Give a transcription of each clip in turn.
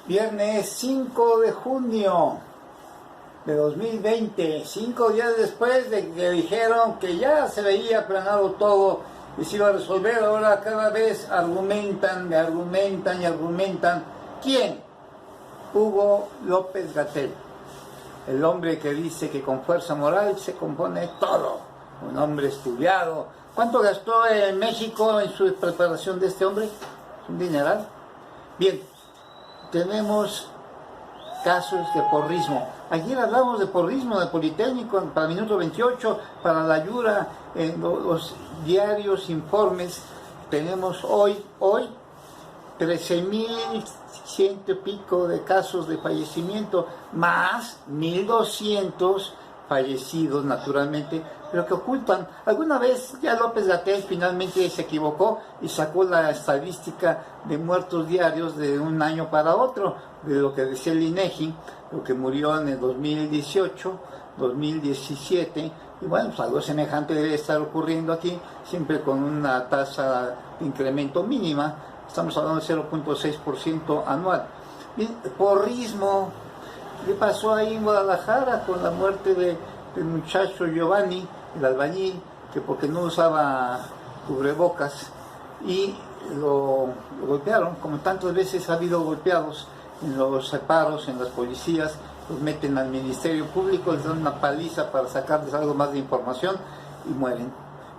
Viernes 5 de junio de 2020, 5 días después de que dijeron que ya se veía aplanado todo y se iba a resolver. Ahora cada vez argumentan. ¿Quién? Hugo López-Gatell, el hombre que dice que con fuerza moral se compone todo, un hombre estudiado. ¿Cuánto gastó en México en su preparación de este hombre? Un dineral. Bien, tenemos casos de porrismo. Ayer hablamos de porrismo, de Politécnico, para Minuto 28, para la Yura, en los diarios, informes. Tenemos hoy 13.100 y pico de casos de fallecimiento, más 1.200 fallecidos naturalmente, pero que ocultan. Alguna vez ya López-Gatell finalmente se equivocó y sacó la estadística de muertos diarios de un año para otro, de lo que decía el INEGI, lo que murió en el 2018, 2017, y bueno, pues algo semejante debe estar ocurriendo aquí, siempre con una tasa de incremento mínima. Estamos hablando de 0.6% anual. Bien, porrismo. ¿Qué pasó ahí en Guadalajara con la muerte del muchacho Giovanni, el albañil, que porque no usaba cubrebocas y lo golpearon, como tantas veces ha habido golpeados en los separos, en las policías, los meten al Ministerio Público, les dan una paliza para sacarles algo más de información y mueren?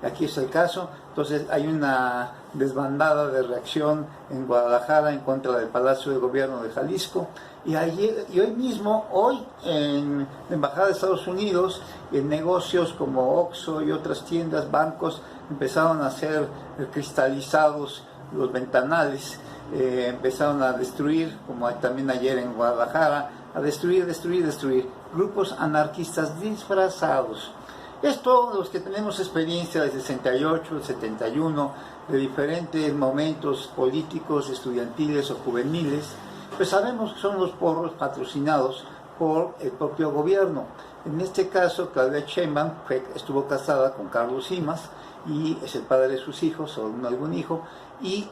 Aquí es el caso. Entonces hay una desbandada de reacción en Guadalajara en contra del Palacio de Gobierno de Jalisco, y hoy mismo, en la Embajada de Estados Unidos, en negocios como Oxxo y otras tiendas, bancos, empezaron a ser cristalizados los ventanales, empezaron a destruir, como también ayer en Guadalajara, a destruir grupos anarquistas disfrazados. Esto, los que tenemos experiencia del 68, del 71, de diferentes momentos políticos, estudiantiles o juveniles, pues sabemos que son los porros patrocinados por el propio gobierno. En este caso, Claudia Sheinbaum estuvo casada con Carlos Simas y es el padre de sus hijos, o algún hijo, y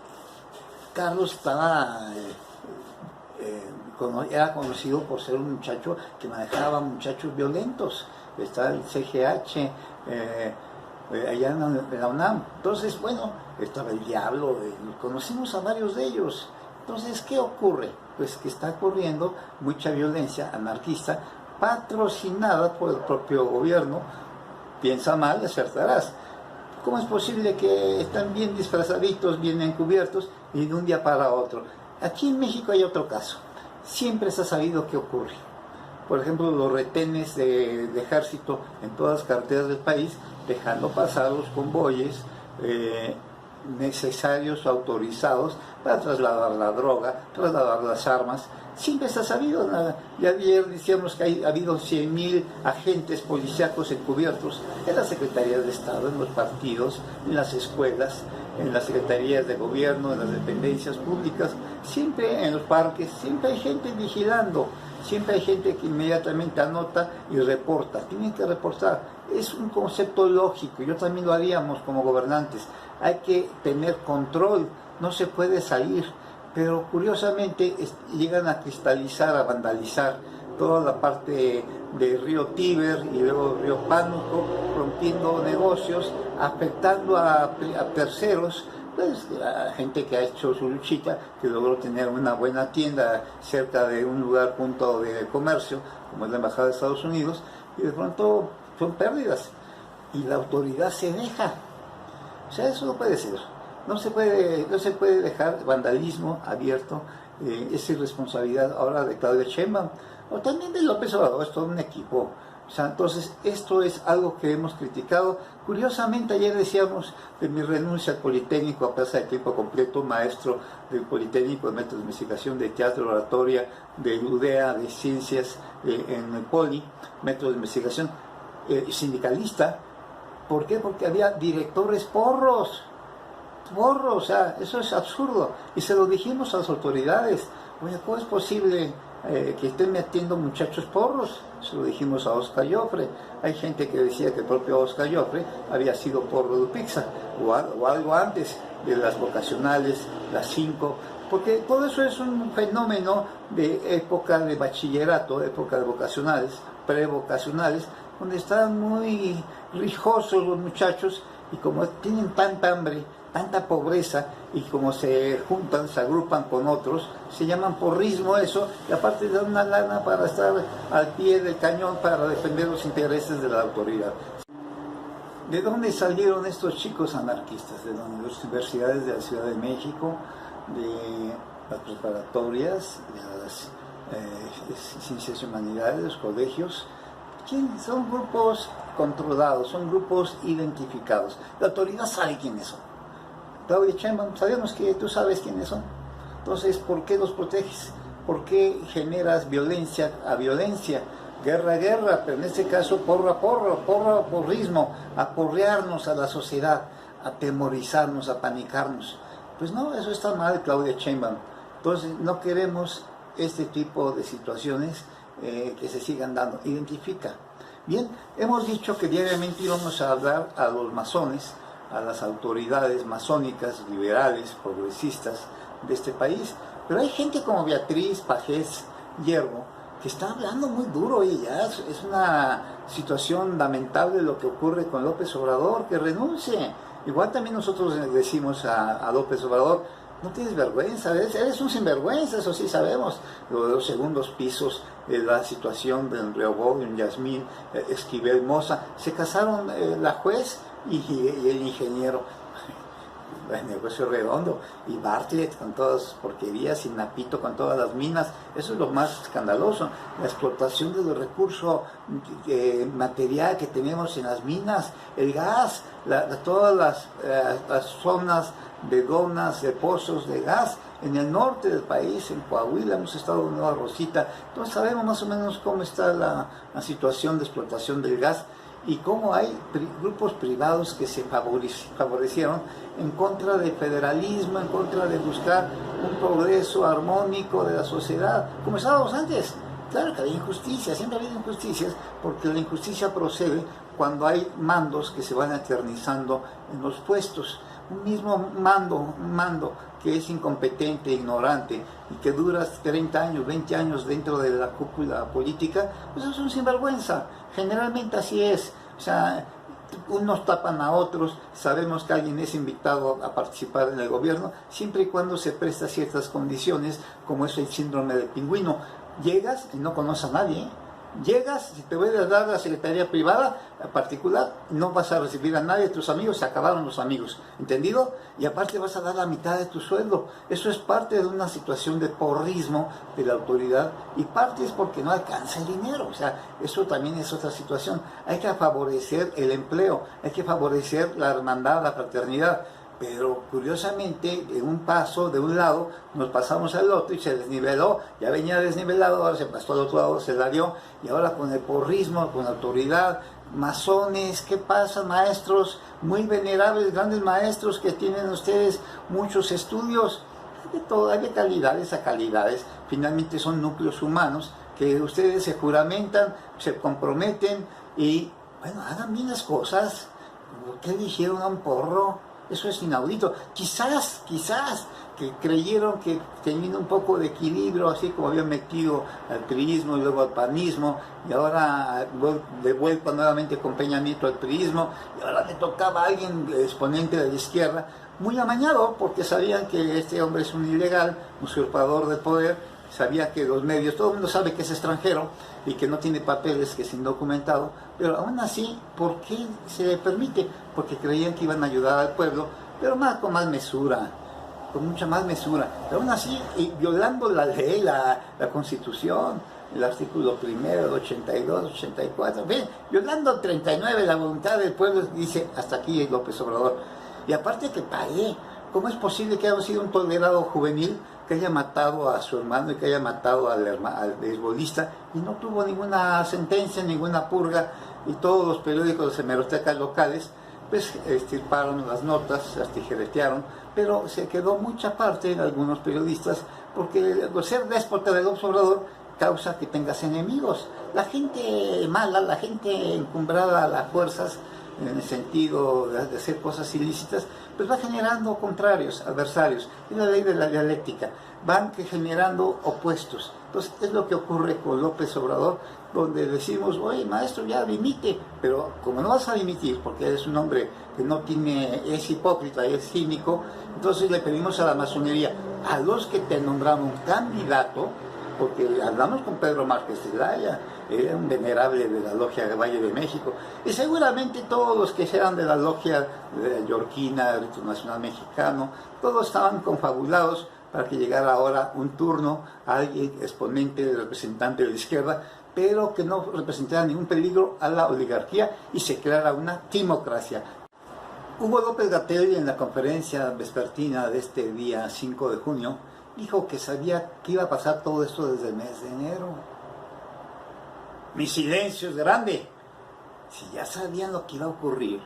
Carlos era conocido por ser un muchacho que manejaba muchachos violentos. Está el CGH, allá en la UNAM. Entonces, bueno, estaba el Diablo, conocimos a varios de ellos. Entonces, ¿qué ocurre? Pues que está ocurriendo mucha violencia anarquista patrocinada por el propio gobierno. Piensa mal, acertarás. ¿Cómo es posible que están bien disfrazaditos, bien encubiertos y de un día para otro? Aquí en México hay otro caso. Siempre se ha sabido qué ocurre. Por ejemplo, los retenes de ejército en todas las carreteras del país, dejando pasar los convoyes necesarios o autorizados para trasladar la droga, trasladar las armas. Siempre se ha sabido. Ya ayer decíamos que ha habido 100.000 agentes policíacos encubiertos en las secretarías de Estado, en los partidos, en las escuelas, en las secretarías de gobierno, en las dependencias públicas, siempre en los parques, siempre hay gente vigilando. Siempre hay gente que inmediatamente anota y reporta. Tienen que reportar. Es un concepto lógico. Yo también lo haríamos como gobernantes. Hay que tener control. No se puede salir. Pero curiosamente llegan a cristalizar, a vandalizar toda la parte de Río Tíber y luego Río Pánuco, rompiendo negocios, afectando a terceros. Pues la gente que ha hecho su luchita, que logró tener una buena tienda cerca de un lugar punto de comercio, como es la Embajada de Estados Unidos, y de pronto son pérdidas, y la autoridad se deja. O sea, eso no puede ser. No se puede dejar vandalismo abierto. Es irresponsabilidad ahora de Claudia Sheinbaum, o también de López Obrador. Es todo un equipo. O sea, entonces, esto es algo que hemos criticado. Curiosamente, ayer decíamos de mi renuncia al Politécnico a plaza de tiempo completo, maestro del Politécnico de métodos de investigación, de teatro, oratoria, de UDEA, de ciencias en el Poli, métodos de investigación, sindicalista. ¿Por qué? Porque había directores porros, o sea, eso es absurdo. Y se lo dijimos a las autoridades. Oye, ¿cómo es posible que estén metiendo muchachos porros? Se lo dijimos a Óscar Joffre. Hay gente que decía que el propio Óscar Joffre había sido porro de Pizza, o algo antes de las vocacionales, las 5. porque todo eso es un fenómeno de época de bachillerato, época de vocacionales, prevocacionales, donde están muy rijosos los muchachos y como tienen tanta hambre, tanta pobreza, y como se juntan, se agrupan con otros, se llaman porrismo eso, y aparte dan una lana para estar al pie del cañón para defender los intereses de la autoridad. ¿De dónde salieron estos chicos anarquistas? De las universidades de la Ciudad de México, de las preparatorias, de las ciencias y humanidades, los colegios. ¿Quién? Son grupos controlados, son grupos identificados. La autoridad sabe quiénes son. Claudia Sheinbaum, sabemos que tú sabes quiénes son. Entonces, ¿por qué los proteges? ¿Por qué generas violencia a violencia? Guerra a guerra, pero en este caso porra a porra, porra a porrismo, a porrearnos a la sociedad, a atemorizarnos, a panicarnos. Pues no, eso está mal, Claudia Sheinbaum. Entonces, no queremos este tipo de situaciones que se sigan dando. Identifica. Bien, hemos dicho que diariamente íbamos a hablar a los masones, a las autoridades masónicas, liberales, progresistas de este país, pero hay gente como Beatriz Pajés Hierro que está hablando muy duro y ya es una situación lamentable lo que ocurre con López Obrador, que renuncie. Igual también nosotros le decimos a López Obrador, no tienes vergüenza, eres un sinvergüenza, eso sí sabemos. Lo de los segundos pisos, la situación del Rehoboth, Yasmín, Esquivel, Moza, se casaron la juez y el ingeniero. El negocio redondo, y Bartlett con todas sus porquerías, y Napito con todas las minas. Eso es lo más escandaloso, la explotación del recurso material que tenemos en las minas, el gas, todas las zonas de donas, de pozos de gas en el norte del país, en Coahuila, hemos estado en Nueva Rosita, entonces sabemos más o menos cómo está la situación de explotación del gas y cómo hay grupos privados que se favorecieron en contra del federalismo, en contra de buscar un progreso armónico de la sociedad, como estábamos antes. Claro que había injusticia, siempre ha habido injusticias, porque la injusticia procede cuando hay mandos que se van eternizando en los puestos. Un mismo mando que es incompetente, ignorante y que dura 30 años, 20 años dentro de la cúpula política, pues es un sinvergüenza. Generalmente así es. O sea, unos tapan a otros, sabemos que alguien es invitado a participar en el gobierno, siempre y cuando se presta ciertas condiciones, como es el síndrome del pingüino. Llegas y no conoces a nadie, ¿eh? Llegas, si te voy a dar la secretaría privada, a particular, no vas a recibir a nadie de tus amigos, se acabaron los amigos, ¿entendido? Y aparte vas a dar la mitad de tu sueldo. Eso es parte de una situación de porrismo de la autoridad y parte es porque no alcanza el dinero. O sea, eso también es otra situación. Hay que favorecer el empleo, hay que favorecer la hermandad, la fraternidad. Pero curiosamente, de un paso, de un lado, nos pasamos al otro y se desniveló. Ya venía desnivelado, ahora se pasó al otro lado, se la dio. Y ahora con el porrismo, con la autoridad, masones, ¿qué pasa, maestros? Muy venerables, grandes maestros que tienen ustedes muchos estudios. Hay de todo, hay de calidades a calidades. Finalmente son núcleos humanos que ustedes se juramentan, se comprometen y, bueno, hagan bien las cosas. ¿Por qué dijeron a un porro? Eso es inaudito. Quizás, que creyeron que teniendo un poco de equilibrio, así como habían metido al priismo y luego al panismo, y ahora de vuelta nuevamente con Peña Nieto al priismo, y ahora le tocaba a alguien exponente de la izquierda, muy amañado, porque sabían que este hombre es un ilegal, usurpador de poder, sabía que los medios, todo el mundo sabe que es extranjero y que no tiene papeles, que es indocumentado, pero aún así, ¿por qué se le permite? Porque creían que iban a ayudar al pueblo, pero con más mesura, con mucha más mesura, pero aún así, y violando la ley, la Constitución, el artículo primero, el 82, 84, bien, violando el 39, la voluntad del pueblo, dice, hasta aquí López Obrador. Y aparte que pagué, ¿cómo es posible que haya sido un tolerado juvenil que haya matado a su hermano y que haya matado al beisbolista y no tuvo ninguna sentencia, ninguna purga, y todos los periódicos de hemerotecas locales pues extirparon las notas, las tijeretearon, pero se quedó mucha parte en algunos periodistas porque ser déspota del observador causa que tengas enemigos. La gente mala, la gente encumbrada a las fuerzas, en el sentido de hacer cosas ilícitas, pues va generando contrarios, adversarios. Es la ley de la dialéctica, van generando opuestos. Entonces es lo que ocurre con López Obrador, donde decimos, oye maestro, ya dimite, pero como no vas a dimitir, porque eres un hombre que no tiene, es hipócrita, es cínico, entonces le pedimos a la masonería, a los que te nombraron candidato, porque hablamos con Pedro Márquez Zelaya, era un venerable de la logia de Valle de México, y seguramente todos los que eran de la logia de Yorquina, del Rito Nacional Mexicano, todos estaban confabulados para que llegara ahora un turno a alguien exponente, representante de la izquierda, pero que no representara ningún peligro a la oligarquía y se creara una timocracia. Hugo López-Gatell, en la conferencia vespertina de este día 5 de junio, dijo que sabía que iba a pasar todo esto desde el mes de enero. Mi silencio es grande. Si ya sabían lo que iba a ocurrir,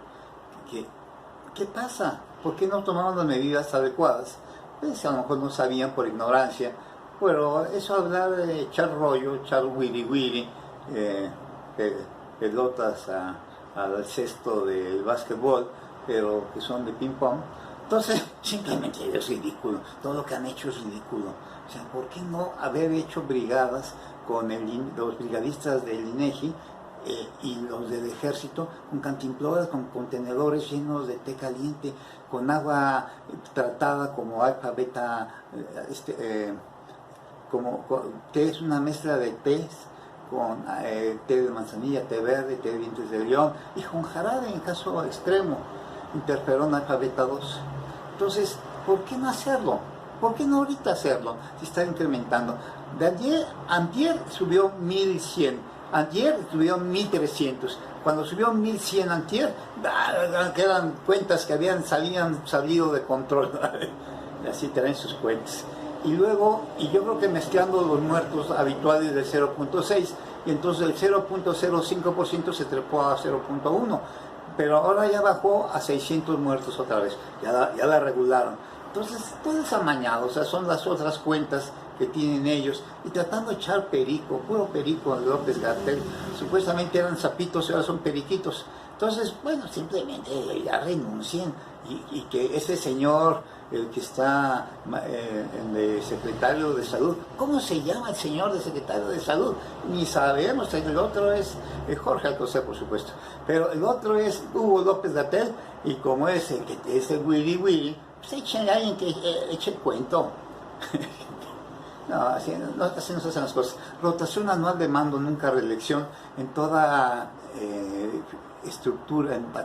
¿qué pasa? ¿Por qué no tomaron las medidas adecuadas? Pues a lo mejor no sabían por ignorancia, pero eso hablar de echar rollo, echar wiri pelotas al cesto del básquetbol, pero que son de ping pong, entonces simplemente es ridículo, todo lo que han hecho es ridículo. O sea, ¿por qué no haber hecho brigadas con los brigadistas del INEGI y los del ejército, con cantimploras, con contenedores llenos de té caliente, con agua tratada como alfa, beta, té es una mezcla de tés, con té de manzanilla, té verde, té de dientes de león, y con jarabe en caso extremo, interferón alfa, beta 2. Entonces, ¿por qué no hacerlo? ¿Por qué no ahorita hacerlo? Si está incrementando. Antier subió 1100, ayer subió 1300. Cuando subió 1100 antier, quedan cuentas que habían salido de control. Así traen sus cuentas. Y luego, yo creo que mezclando los muertos habituales del 0.6, y entonces el 0.05% se trepó a 0.1. Pero ahora ya bajó a 600 muertos otra vez, ya la regularon. Entonces, todo es amañado, o sea, son las otras cuentas que tienen ellos, y tratando de echar perico, puro perico a López-Gatell. Supuestamente eran sapitos y ahora son periquitos. Entonces, bueno, simplemente ya renuncien, y que ese señor, el que está de secretario de salud, ¿cómo se llama el señor de secretario de salud? Ni sabemos. El otro es Jorge Alcocer, por supuesto, pero el otro es Hugo López-Gatell, y como es el que es el wiri, pues echen a alguien que eche el cuento. No, así no se hacen las cosas. Rotación anual de mando, nunca reelección, en toda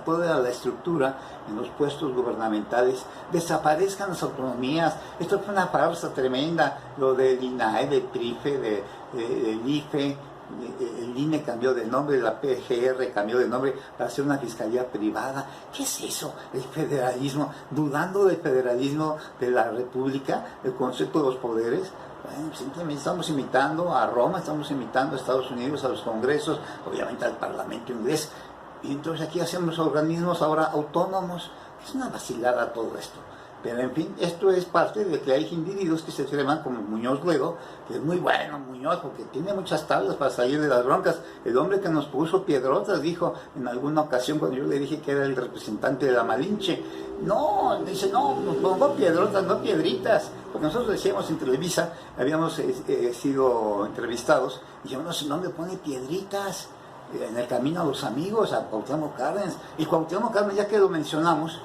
toda la estructura en los puestos gubernamentales. Desaparezcan las autonomías. Esto fue una farsa tremenda, lo del INAE, del TRIFE, del IFE. El INE cambió de nombre, la PGR cambió de nombre para ser una fiscalía privada. ¿Qué es eso? El federalismo, dudando del federalismo de la República, el concepto de los poderes. Bueno, simplemente estamos imitando a Roma, estamos imitando a Estados Unidos, a los congresos, obviamente al Parlamento inglés. Y entonces aquí hacemos organismos ahora autónomos. Es una vacilada todo esto. Pero en fin, esto es parte de que hay individuos que se llaman como Muñoz Ledo, que es muy bueno Muñoz, porque tiene muchas tablas para salir de las broncas. El hombre que nos puso piedrotas dijo en alguna ocasión, cuando yo le dije que era el representante de la Malinche, no, dice, no, nos pongo piedrotas, no piedritas. Porque nosotros decíamos en Televisa, habíamos sido entrevistados, y dijimos, no me pone piedritas en el camino a los amigos, a Cuauhtémoc Cárdenas. Y Cuauhtémoc Cárdenas, ya que lo mencionamos,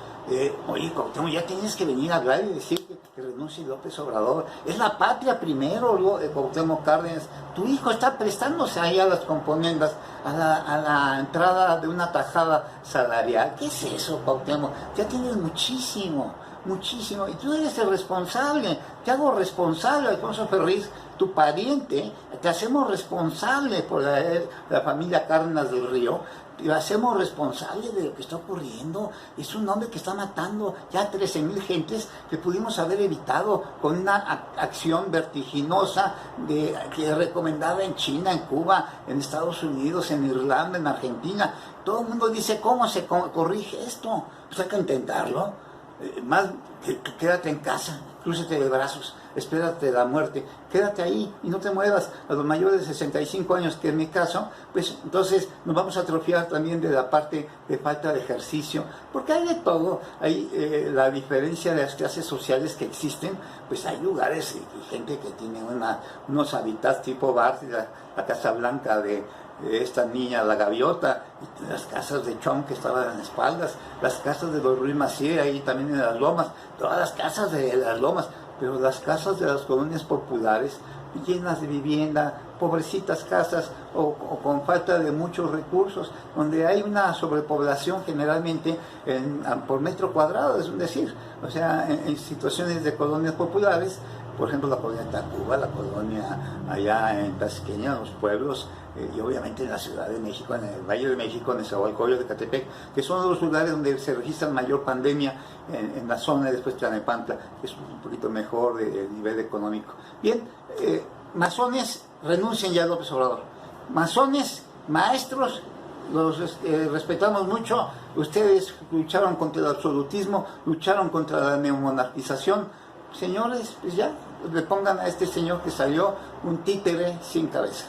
oye, Cuauhtémoc, ya tienes que venir a hablar y decir que renuncie López Obrador. Es la patria primero, Cuauhtémoc Cárdenas. Tu hijo está prestándose ahí a las componendas, a la entrada de una tajada salarial. ¿Qué es eso, Cuauhtémoc? Ya tienes muchísimo, y tú eres el responsable. Te hago responsable, Alfonso Ferriz, tu pariente. Te hacemos responsable por la familia Cárdenas del Río. Lo hacemos responsable de lo que está ocurriendo. Es un hombre que está matando ya 13,000 gentes que pudimos haber evitado con una acción vertiginosa que recomendada en China, en Cuba, en Estados Unidos, en Irlanda, en Argentina. Todo el mundo dice, ¿cómo se corrige esto? Pues hay que intentarlo. Más que quédate en casa. crúcete de brazos, espérate la muerte, quédate ahí y no te muevas. A los mayores de 65 años, que es mi caso, pues entonces nos vamos a atrofiar también de la parte de falta de ejercicio, porque hay de todo, hay la diferencia de las clases sociales que existen, pues hay lugares y gente que tiene unos hábitats tipo Bart, la Casa Blanca de esta niña, la gaviota, y las casas de Chong que estaban en las espaldas, las casas de los Ruiz Massieu, ahí también en las lomas, todas las casas de las lomas, pero las casas de las colonias populares, llenas de vivienda, pobrecitas casas o con falta de muchos recursos, donde hay una sobrepoblación generalmente por metro cuadrado, es decir, o sea, en situaciones de colonias populares, por ejemplo, la colonia Tacuba, la colonia allá en Tasqueña, los pueblos, y obviamente en la Ciudad de México, en el Valle de México, en el Nezahualcóyotl de Catepec, que son los lugares donde se registra mayor pandemia en la zona, y después Tlalnepantla, que es un poquito mejor de nivel económico. Bien, masones, renuncien ya a López Obrador. Masones, maestros, los respetamos mucho. Ustedes lucharon contra el absolutismo, lucharon contra la neomonarquización. Señores, pues ya, le pongan a este señor que salió un títere sin cabeza.